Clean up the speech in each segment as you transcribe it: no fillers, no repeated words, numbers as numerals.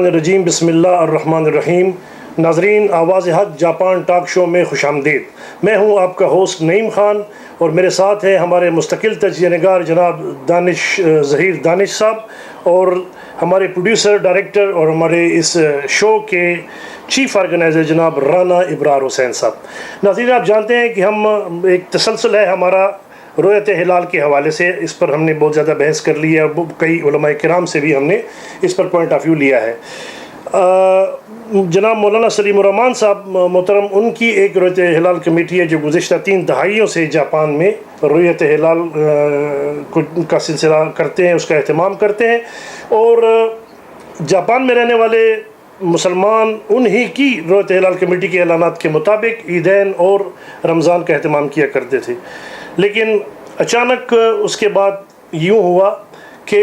الرجیم بسم اللہ الرحمن الرحیم. ناظرین، آواز حق جاپان ٹاک شو میں خوش آمدید. میں ہوں آپ کا ہوسٹ نعیم خان اور میرے ساتھ ہیں ہمارے مستقل تجزیہ نگار جناب ظہیر دانش صاحب اور ہمارے پروڈیوسر ڈائریکٹر اور ہمارے اس شو کے چیف آرگنائزر جناب رانا ابرار حسین صاحب. ناظرین، آپ جانتے ہیں کہ ہم ایک تسلسل ہے ہمارا رؤیت ہلال کے حوالے سے. اس پر ہم نے بہت زیادہ بحث کر لی ہے، کئی علماء کرام سے بھی ہم نے اس پر پوائنٹ آف ویو لیا ہے. جناب مولانا سلیم الرحمان صاحب محترم، ان کی ایک رؤیت ہلال کمیٹی ہے جو گزشتہ 3 دہائیوں سے جاپان میں رؤیت ہلال کا سلسلہ کرتے ہیں، اس کا اہتمام کرتے ہیں. اور جاپان میں رہنے والے مسلمان انہی کی رؤیت ہلال کمیٹی کے اعلانات کے مطابق عیدین اور رمضان کا اہتمام کیا کرتے تھے. لیکن اچانک اس کے بعد یوں ہوا کہ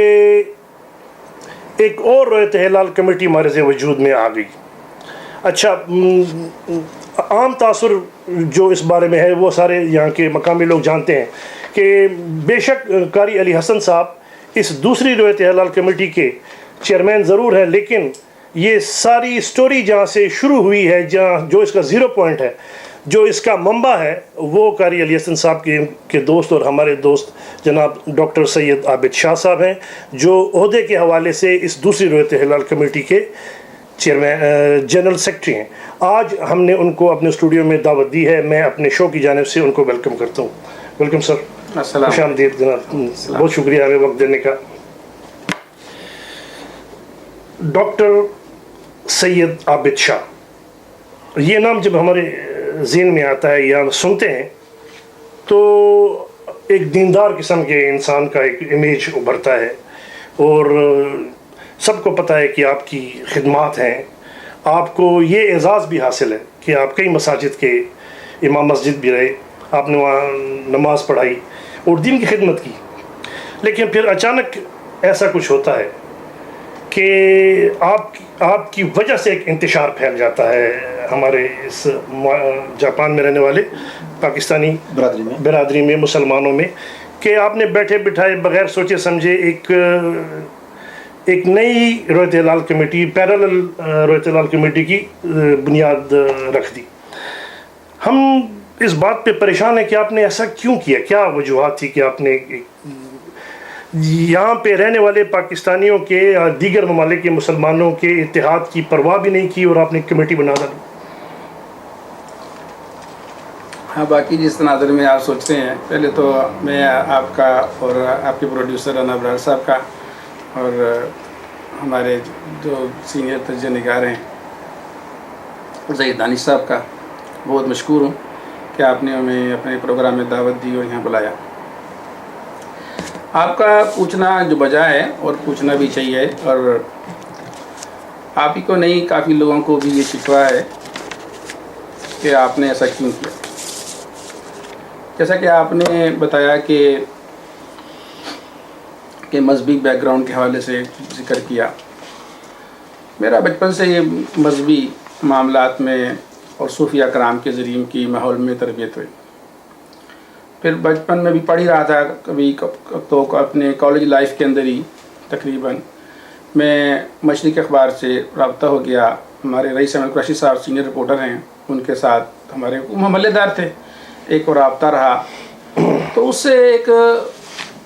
ایک اور رؤیت ہلال کمیٹی ہمارے سے وجود میں آ گئی. اچھا، عام تاثر جو اس بارے میں ہے وہ سارے یہاں کے مقامی لوگ جانتے ہیں کہ بے شک قاری علی حسن صاحب اس دوسری رؤیت ہلال کمیٹی کے چیئرمین ضرور ہیں، لیکن یہ ساری سٹوری جہاں سے شروع ہوئی ہے، جہاں جو اس کا زیرو پوائنٹ ہے، جو اس کا منبع ہے، وہ قاری علی حسن صاحب کے دوست اور ہمارے دوست جناب ڈاکٹر سید عابد شاہ صاحب ہیں، جو عہدے کے حوالے سے اس دوسری رؤیت ہلال کمیٹی کے چیئرمین جنرل سیکرٹری ہیں. آج ہم نے ان کو اپنے اسٹوڈیو میں دعوت دی ہے. میں اپنے شو کی جانب سے ان کو ویلکم کرتا ہوں. Welcome sir. خوش آمدید جناب. بہت شکریہ ہمیں وقت دینے کا. ڈاکٹر سید عابد شاہ، یہ نام جب ہمارے ذہن میں آتا ہے یا سنتے ہیں تو ایک دیندار قسم کے انسان کا ایک امیج ابھرتا ہے. اور سب کو پتہ ہے کہ آپ کی خدمات ہیں. آپ کو یہ اعزاز بھی حاصل ہے کہ آپ کئی مساجد کے امام مسجد بھی رہے، آپ نے وہاں نماز پڑھائی اور دین کی خدمت کی. لیکن پھر اچانک ایسا کچھ ہوتا ہے کہ آپ کی وجہ سے ایک انتشار پھیل جاتا ہے ہمارے اس جاپان میں رہنے والے پاکستانی برادری میں، مسلمانوں میں، کہ آپ نے بیٹھے بٹھائے بغیر سوچے سمجھے ایک نئی رؤیت ہلال کمیٹی، پیرالل رؤیت ہلال کمیٹی کی بنیاد رکھ دی. ہم اس بات پہ پریشان ہیں کہ آپ نے ایسا کیوں کیا؟ کیا وجوہات تھی کہ آپ نے یہاں پہ رہنے والے پاکستانیوں کے دیگر ممالک کے مسلمانوں کے اتحاد کی پرواہ بھی نہیں کی اور آپ نے کمیٹی بنا دی؟ ہاں، باقی جس تناظر میں آپ سوچتے ہیں، پہلے تو میں آپ کا اور آپ کے پروڈیوسر رانا ابرار صاحب کا اور ہمارے جو سینئر تجزیہ نگار ہیں ظہیر دانش صاحب کا بہت مشکور ہوں کہ آپ نے ہمیں اپنے پروگرام میں دعوت دی اور یہاں بلایا. آپ کا پوچھنا جو بجا ہے اور پوچھنا بھی چاہیے، اور آپ ہی کو نہیں، کافی لوگوں کو بھی یہ شکوہ ہے کہ آپ نے ایسا کیوں کیا. جیسا کہ آپ نے بتایا کہ مذہبی بیک گراؤنڈ کے حوالے سے ذکر کیا. میرا بچپن سے یہ مذہبی معاملات میں اور صوفیہ کرام کے ذریعے کی ماحول میں تربیت ہوئی. پھر بچپن میں بھی پڑھ ہی رہا تھا، کبھی تو اپنے کالج لائف کے اندر ہی تقریباً میں مشرق اخبار سے رابطہ ہو گیا. ہمارے رئیس احمد قریشی صاحب سینئر رپورٹر ہیں، ان کے ساتھ ہمارے محلے دار تھے، ایک اور رابطہ رہا. تو اس سے ایک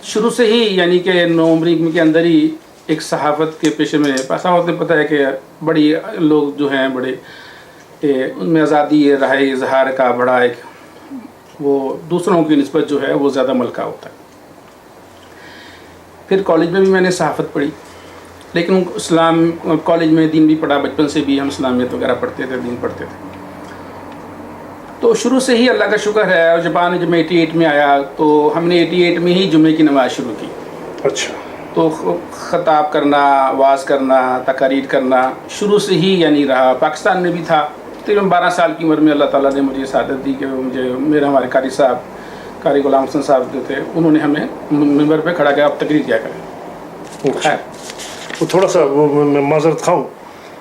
شروع سے ہی یعنی کہ نوعمری کے اندر ہی ایک صحافت کے پیشے میں ایسا ہوتا ہے. پتہ ہے کہ بڑی لوگ جو ہیں بڑے ان میں آزادی رائے اظہار کا بڑا ایک وہ دوسروں کی نسبت جو ہے وہ زیادہ ملکہ ہوتا ہے. پھر کالج میں بھی میں نے صحافت پڑھی، لیکن اسلام کالج میں دین بھی پڑھا. بچپن سے بھی ہم اسلامیت وغیرہ پڑھتے تھے، دین پڑھتے تھے. تو شروع سے ہی اللہ کا شکر ہے، اور جاپان جب میں 88 میں آیا تو ہم نے 88 میں ہی جمعے کی نماز شروع کی. اچھا. تو خطاب کرنا، واز کرنا، تقاریر کرنا شروع سے ہی یعنی رہا. پاکستان میں بھی تھا. تقریباً 12 سال کی عمر میں اللہ تعالیٰ نے مجھے سعادت دی کہ ہمارے قاری صاحب، قاری غلام حسن صاحب جو تھے، انہوں نے ہمیں ممبر پہ کھڑا کیا، اب تقریر کیا کریں. وہ تھوڑا سا وہ میں معذرت خواہوں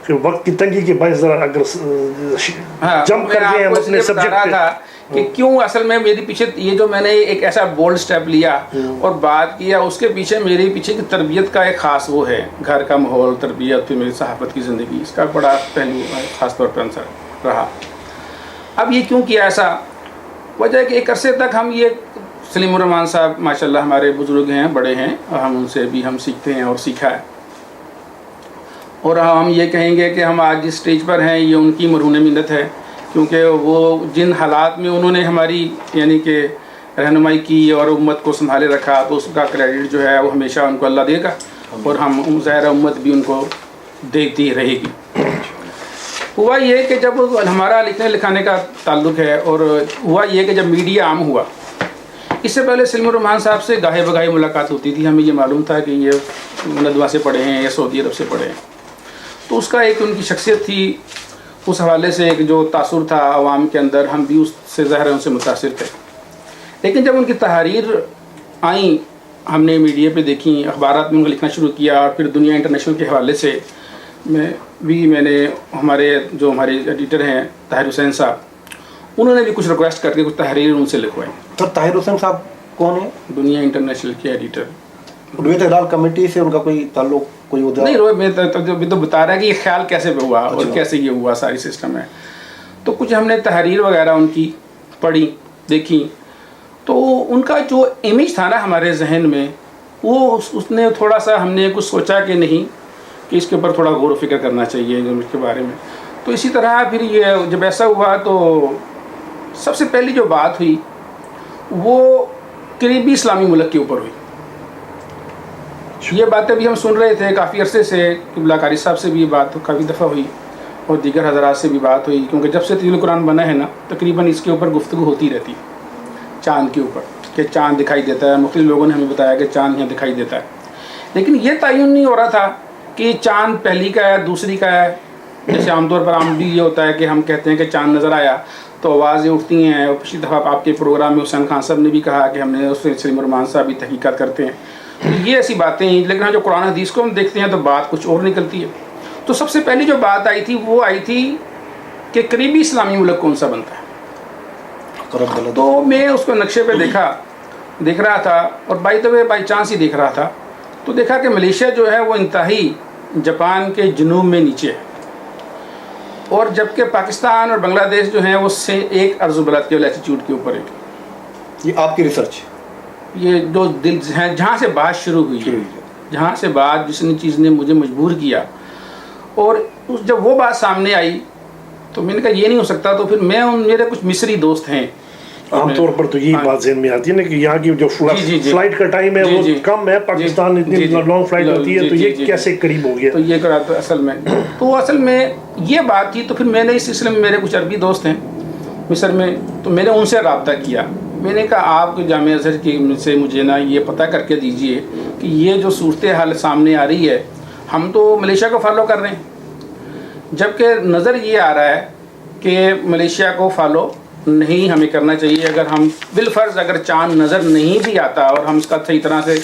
کہ وقت کی تنگی کے باعث ذرا اگر جمپ کر کے ہم اپنے سبجیکٹ تھا کہ کیوں اصل میں میری پیچھے یہ جو میں نے ایک ایسا بولڈ سٹیپ لیا اور بات کیا، اس کے پیچھے میرے پیچھے کی تربیت کا ایک خاص وہ ہے، گھر کا ماحول، تربیت، پھر میری صحافت کی زندگی، اس کا بڑا پہلو خاص طور پر عنصر رہا۔ اب یہ کیوں کیا ایسا؟ وجہ ہے کہ ایک عرصے تک ہم یہ سلیم الرحمان صاحب ماشاءاللہ ہمارے بزرگ ہیں، بڑے ہیں، اور ہم ان سے بھی ہم سیکھتے ہیں اور سیکھا ہے، اور ہم یہ کہیں گے کہ ہم آج جس اسٹیج پر ہیں یہ ان کی مرہون منت ہے، کیونکہ وہ جن حالات میں انہوں نے ہماری یعنی کہ رہنمائی کی اور امت کو سنبھالے رکھا، تو اس کا کریڈٹ جو ہے وہ ہمیشہ ان کو اللہ دے گا، اور ہم ظاہر امت بھی ان کو دیتی رہے گی۔ ہوا یہ کہ جب ہمارا لکھنے لکھانے کا تعلق ہے، اور ہوا یہ کہ جب میڈیا عام ہوا، اس سے پہلے سلیم الرحمان صاحب سے گاہے بگاہے ملاقات ہوتی تھی، ہمیں یہ معلوم تھا کہ یہ ندوہ سے پڑھے ہیں یا سعودی عرب سے پڑھے ہیں، تو اس کا ایک ان کی شخصیت تھی، اس حوالے سے ایک جو تاثر تھا عوام کے اندر، ہم بھی اس سے ظاہر ان سے متاثر تھے۔ لیکن جب ان کی تحریر آئیں، ہم نے میڈیا پہ دیکھی، اخبارات میں ان کو لکھنا شروع کیا، اور پھر دنیا انٹرنیشنل کے حوالے سے میں نے ہمارے ایڈیٹر ہیں طاہر حسین صاحب، انہوں نے بھی کچھ ریکویسٹ کر کے کچھ تحریر ان سے لکھوائی۔ تو طاہر حسین صاحب کون ہیں؟ دنیا انٹرنیشنل کے ایڈیٹر۔ رویت ہلال کمیٹی سے ان کا کوئی تعلق، کوئی عہدہ؟ نہیں، میں تو بتا رہا ہے کہ یہ خیال کیسے پہ ہوا اور کیسے یہ ہوا، ساری سسٹم ہے۔ تو کچھ ہم نے تحریر وغیرہ ان کی پڑھی، دیکھی، تو ان کا جو امیج تھا نا ہمارے ذہن میں، وہ اس نے تھوڑا سا ہم نے کچھ سوچا کہ نہیں، کہ اس کے اوپر تھوڑا غور و فکر کرنا چاہیے اس کے بارے میں۔ تو اسی طرح پھر یہ جب ایسا ہوا تو سب سے پہلی جو بات ہوئی وہ قریبی اسلامی ملک کے اوپر ہوئی۔ یہ باتیں بھی ہم سن رہے تھے کافی عرصے سے، قبلہ قاری صاحب سے بھی یہ بات کافی دفعہ ہوئی، اور دیگر حضرات سے بھی بات ہوئی، کیونکہ جب سے تنزیل القرآن بنا ہے نا، تقریباً اس کے اوپر گفتگو ہوتی رہتی ہے، چاند کے اوپر، کہ چاند دکھائی دیتا ہے، مختلف لوگوں نے ہمیں بتایا کہ چاند یہاں دکھائی دیتا ہے، لیکن یہ تعین نہیں ہو رہا تھا کہ چاند پہلی کا ہے دوسری کا ہے۔ جیسے عام طور پر عام بھی یہ ہوتا ہے کہ ہم کہتے ہیں کہ چاند نظر آیا تو آوازیں اٹھتی ہیں، اور پچھلی دفعہ آپ کے پروگرام میں حسین خان صاحب نے بھی کہا کہ ہم نے اس سے سلیم الرحمان صاحب بھی تحقیقات کرتے ہیں، تو یہ ایسی باتیں ہیں، لیکن جو قرآن حدیث کو ہم دیکھتے ہیں تو بات کچھ اور نکلتی ہے۔ تو سب سے پہلی جو بات آئی تھی وہ آئی تھی کہ قریبی اسلامی ملک کون سا بنتا ہے۔ تو میں اس کو نقشے پہ دیکھ رہا تھا، اور بائی چانس ہی دیکھ رہا تھا، تو دیکھا کہ ملیشیا جو ہے وہ انتہائی جاپان کے جنوب میں نیچے ہے، اور جبکہ پاکستان اور بنگلہ دیش جو ہیں وہ سے ایک عرض بلد کے لیٹیٹیوڈ کے اوپر ہے۔ یہ آپ کی ریسرچ، یہ جو دل ہے جہاں سے بات شروع ہوئی ہے، جہاں سے بات جس نے چیز نے مجھے مجبور کیا، اور جب وہ بات سامنے آئی تو میں نے کہا یہ نہیں ہو سکتا۔ تو پھر میرے کچھ مصری دوست ہیں، عام طور پر تو یہی بات ذہن میں آتی ہے نا کہ یہاں کی جو فلائٹ کا ٹائم ہے وہ کم ہے، پاکستان اتنی لانگ فلائٹ ہوتی ہے، تو یہ کیسے قریب ہو گیا؟ تو یہ کرا تو اصل میں یہ بات تھی۔ تو پھر میں نے اس سلسلے میں، میرے کچھ عربی دوست ہیں مصر میں، تو میں نے ان سے رابطہ کیا، میں نے کہا آپ جامعہ ازہر کی سے مجھے نا یہ پتہ کر کے دیجئے کہ یہ جو صورتحال سامنے آ رہی ہے، ہم تو ملیشیا کو فالو کر رہے ہیں، جبکہ نظر یہ آ رہا ہے کہ ملیشیا کو فالو نہیں ہمیں کرنا چاہیے۔ اگر ہم بالفرض اگر چاند نظر نہیں بھی آتا اور ہم اس کا صحیح طرح سے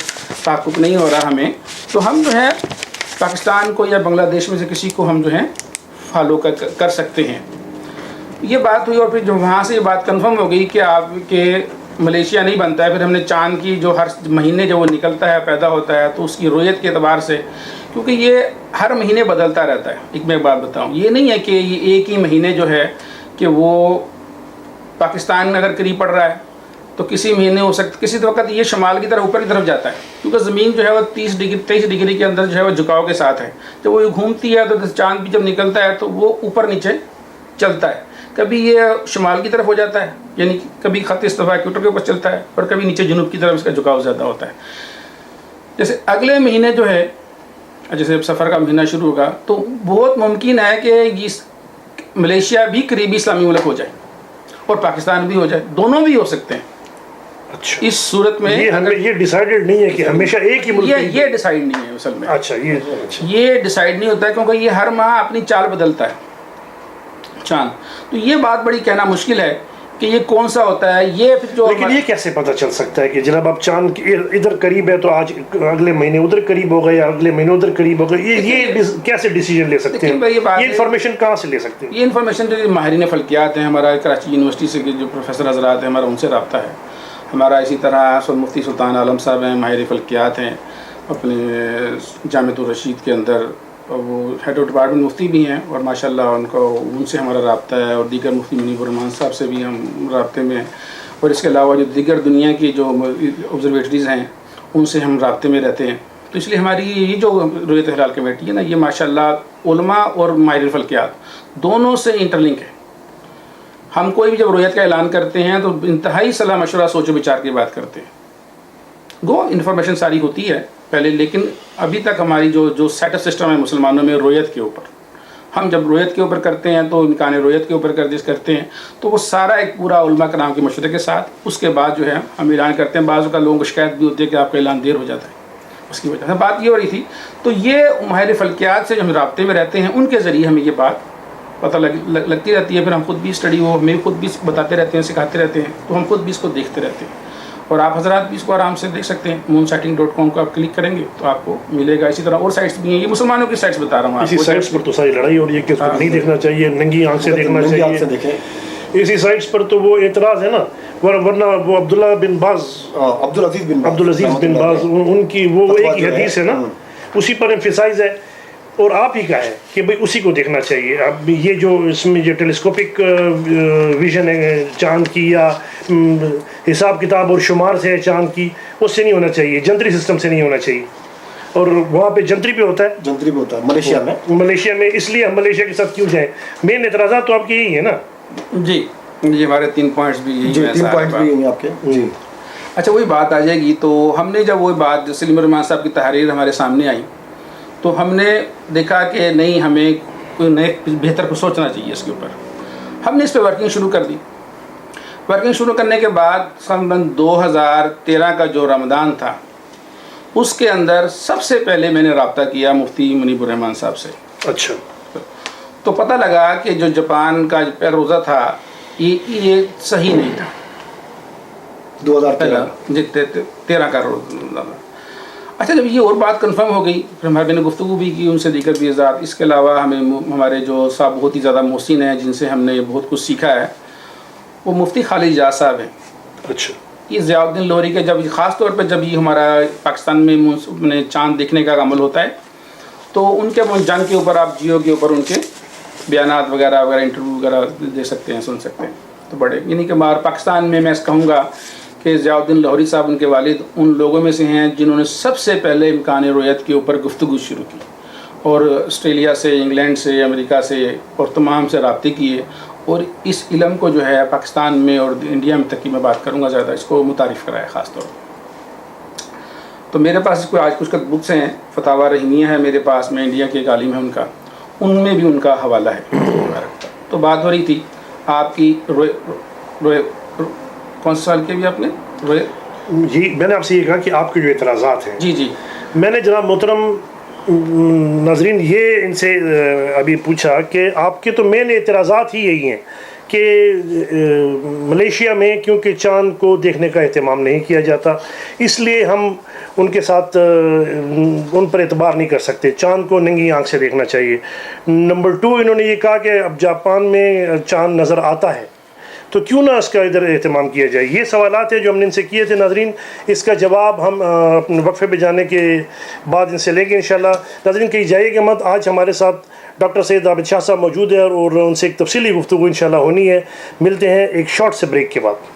تحقق نہیں ہو رہا ہمیں، تو ہم جو ہے پاکستان کو یا بنگلہ دیش میں سے کسی کو ہم جو ہے فالو کر سکتے ہیں۔ یہ بات ہوئی، اور پھر جو وہاں سے یہ بات کنفرم ہو گئی کہ آپ کے ملیشیا نہیں بنتا ہے۔ پھر ہم نے چاند کی جو ہر مہینے جو وہ نکلتا ہے، پیدا ہوتا ہے، تو اس کی رویت کے اعتبار سے، کیونکہ یہ ہر مہینے بدلتا رہتا ہے۔ ایک میں بات بتاؤں، یہ نہیں ہے کہ یہ ایک ہی مہینے جو ہے کہ وہ پاکستان میں اگر قریب پڑ رہا ہے تو کسی مہینے ہو سکتا، کسی وقت یہ شمال کی طرف اوپر کی طرف جاتا ہے، کیونکہ زمین جو ہے وہ 23 ڈگری کے اندر جو ہے وہ جھکاؤ کے ساتھ ہے۔ جب وہ گھومتی ہے تو چاند بھی جب نکلتا ہے تو وہ اوپر نیچے چلتا ہے، کبھی یہ شمال کی طرف ہو جاتا ہے، یعنی کبھی خط استوا ایکویٹر کے اوپر چلتا ہے، اور کبھی نیچے جنوب کی طرف اس کا جھکاؤ زیادہ ہوتا ہے۔ جیسے اگلے مہینے جو ہے، جیسے سفر کا مہینہ شروع ہوگا، تو بہت ممکن ہے کہ ملیشیا بھی قریبی اسلامی ملک ہو جائے اور پاکستان بھی ہو جائے، دونوں بھی ہو سکتے ہیں۔ اچھا، اس صورت میں یہ ڈیسائیڈڈ نہیں ہے کہ ہمیشہ ایک ہی ملک، یہ ڈیسائیڈ نہیں ہے اصل میں۔ اچھا، یہ ڈیسائیڈ نہیں ہوتا ہے، کیونکہ یہ ہر ماہ اپنی چال بدلتا ہے چاند۔ تو یہ بات بڑی کہنا مشکل ہے کہ یہ کون سا ہوتا ہے. یہ جو لیکن یہ کیسے پتہ چل سکتا ہے کہ جناب اب چاند ادھر قریب ہے تو آج اگلے مہینے ادھر قریب ہوگا یا اگلے مہینے ادھر قریب ہوگا؟ یہ کیسے ڈیسیجن لے سکتے ہیں؟ یہ انفارمیشن کہاں سے لے سکتے ہیں؟ یہ انفارمیشن جو ماہرین فلکیات ہیں، ہمارا کراچی یونیورسٹی سے جو پروفیسر حضرات ہیں، ہمارا ان سے رابطہ ہے. ہمارا اسی طرح مفتی سلطان عالم صاحب ہیں، ماہر فلکیات ہیں اپنے جامعۃ الرشید کے اندر، وہ ہیڈ آف ڈپارٹمنٹ مفتی بھی ہیں، اور ماشاءاللہ ان سے ہمارا رابطہ ہے. اور دیگر مفتی منیب الرحمان صاحب سے بھی ہم رابطے میں ہیں. اور اس کے علاوہ جو دیگر دنیا کی جو آبزرویٹریز ہیں ان سے ہم رابطے میں رہتے ہیں. تو اس لیے ہماری یہ جو رؤیت ہلال کمیٹی ہے نا، یہ ماشاءاللہ علماء اور ماہر فلکیات دونوں سے انٹر لنک ہے. ہم کوئی بھی جب رؤیت کا اعلان کرتے ہیں تو انتہائی صلاح مشورہ سوچ و بچار کی بات کرتے ہیں. گو انفارمیشن ساری ہوتی ہے پہلے، لیکن ابھی تک ہماری جو سیٹ اپ سسٹم ہے مسلمانوں میں رؤیت کے اوپر، ہم جب رؤیت کے اوپر کرتے ہیں تو امکان رؤیت کے اوپر کرتے ہیں تو وہ سارا ایک پورا علماء کرام کے مشورے کے ساتھ اس کے بعد جو ہے ہم اعلان کرتے ہیں. بعض کا لوگوں کو شکایت بھی ہوتی ہے کہ آپ کا اعلان دیر ہو جاتا ہے. اس کی وجہ سے بات یہ ہو رہی تھی. تو یہ ماہر فلکیات سے جو ہم رابطے میں رہتے ہیں ان کے ذریعے ہمیں یہ بات پتہ لگتی رہتی ہے. پھر ہم خود بھی اسٹڈی ہمیں خود بھی بتاتے رہتے ہیں، سکھاتے رہتے ہیں، تو ہم خود بھی اس کو دیکھتے رہتے ہیں. اور آپ حضرات بھی اس کو آرام سے دیکھ سکتے ہیں. moonsighting.com کو آپ کلک کریں گے تو آپ کو ملے گا. اسی طرح اور سائٹس بھی ہیں، یہ مسلمانوں کی سائٹس بتا رہا ہوں. اسی سائٹس پر تو ساری لڑائی ہو رہی ہے کہ اس کو نہیں دیکھنا چاہیے، ننگی آنکھ سے دیکھنا چاہیے. اسی سائٹس پر تو وہ اعتراض ہے نا، ورنہ وہ عبدالعزیز بن باز ان کی وہ ایک ہی حدیث ہے نا، اسی پر ایمفیسائز ہے. اور آپ ہی کا ہے کہ بھئی اسی کو دیکھنا چاہیے. اب یہ جو اس میں جو ٹیلیسکوپک ویژن ہے چاند کی، یا حساب کتاب اور شمار سے ہے چاند کی، اس سے نہیں ہونا چاہیے، جنتری سسٹم سے نہیں ہونا چاہیے. اور وہاں پہ جنتری پہ ہوتا ہے ملیشیا میں. اس لیے ہم ملیشیا کے ساتھ کیوں جائیں؟ مین اعتراضات تو آپ کے یہی ہیں نا. جی ہمارے 3 پوائنٹس بھی یہی ہیں آپ کے. جی اچھا، وہی بات آ جائے گی. تو ہم نے جب وہی بات سلیم الرحمان صاحب کی تحریر ہمارے سامنے آئی تو ہم نے دیکھا کہ نہیں، ہمیں کوئی نئے بہتر کو سوچنا چاہیے اس کے اوپر. ہم نے اس پہ ورکنگ شروع کر دی. ورکنگ شروع کرنے کے بعد سن 2013 کا جو رمضان تھا اس کے اندر سب سے پہلے میں نے رابطہ کیا مفتی منیب الرحمان صاحب سے. اچھا. تو پتہ لگا کہ جو جاپان کا پہلا روزہ تھا یہ صحیح نہیں تھا. 2013 کا روزہ. اچھا، جب یہ اور بات کنفرم ہو گئی پھر ہمارے نے گفتگو بھی کی ان سے، دیگر بھی حضرات. اس کے علاوہ ہمارے جو صاحب بہت ہی زیادہ محسن ہیں جن سے ہم نے بہت کچھ سیکھا ہے، وہ مفتی خالد اجاز صاحب ہیں. اچھا. یہ ضیاء الدین لاہوری کے جب خاص طور پہ جب یہ ہمارا پاکستان میں چاند دیکھنے کا عمل ہوتا ہے تو ان کے جنگ کے اوپر آپ جیو کے اوپر ان کے بیانات وغیرہ انٹرویو وغیرہ دے سکتے ہیں، سن سکتے ہیں. تو بڑے یعنی کہ پاکستان میں کہوں گا کہ ضیاء الدین لاہوری صاحب ان کے والد ان لوگوں میں سے ہیں جنہوں نے سب سے پہلے امکان رؤیت کے اوپر گفتگو شروع کی، اور آسٹریلیا سے، انگلینڈ سے، امریکہ سے اور تمام سے رابطے کیے. اور اس علم کو جو ہے پاکستان میں اور انڈیا میں تک کی میں بات کروں گا زیادہ، اس کو متعارف کرایا خاص طور پر. تو میرے پاس کوئی آج کچھ بکس ہیں، فتاوی رحیمیہ ہے میرے پاس، میں انڈیا کے ایک عالم ہے ان کا، ان میں بھی ان کا حوالہ ہے. تو بات ہو رہی تھی آپ کی کون سے سال کے بھی آپ نے جی میں نے آپ سے یہ کہا کہ آپ کے جو اعتراضات ہیں. جی میں نے جناب محترم ناظرین یہ ان سے ابھی پوچھا کہ آپ کے تو مین اعتراضات ہی یہی ہیں کہ ملیشیا میں کیونکہ چاند کو دیکھنے کا اہتمام نہیں کیا جاتا، اس لیے ہم ان کے ساتھ ان پر اعتبار نہیں کر سکتے، چاند کو ننگی آنکھ سے دیکھنا چاہیے. نمبر 2 انہوں نے یہ کہا کہ اب جاپان میں چاند نظر آتا ہے تو کیوں نہ اس کا ادھر اہتمام کیا جائے. یہ سوالات ہیں جو ہم نے ان سے کیے تھے. ناظرین اس کا جواب ہم اپنے وقفے پہ جانے کے بعد ان سے لیں گے انشاءاللہ. ناظرین کہیں جائیے گا مت، آج ہمارے ساتھ ڈاکٹر سید عابد شاہ صاحب موجود ہیں اور ان سے ایک تفصیلی گفتگو انشاءاللہ ہونی ہے. ملتے ہیں ایک شارٹ سے بریک کے بعد.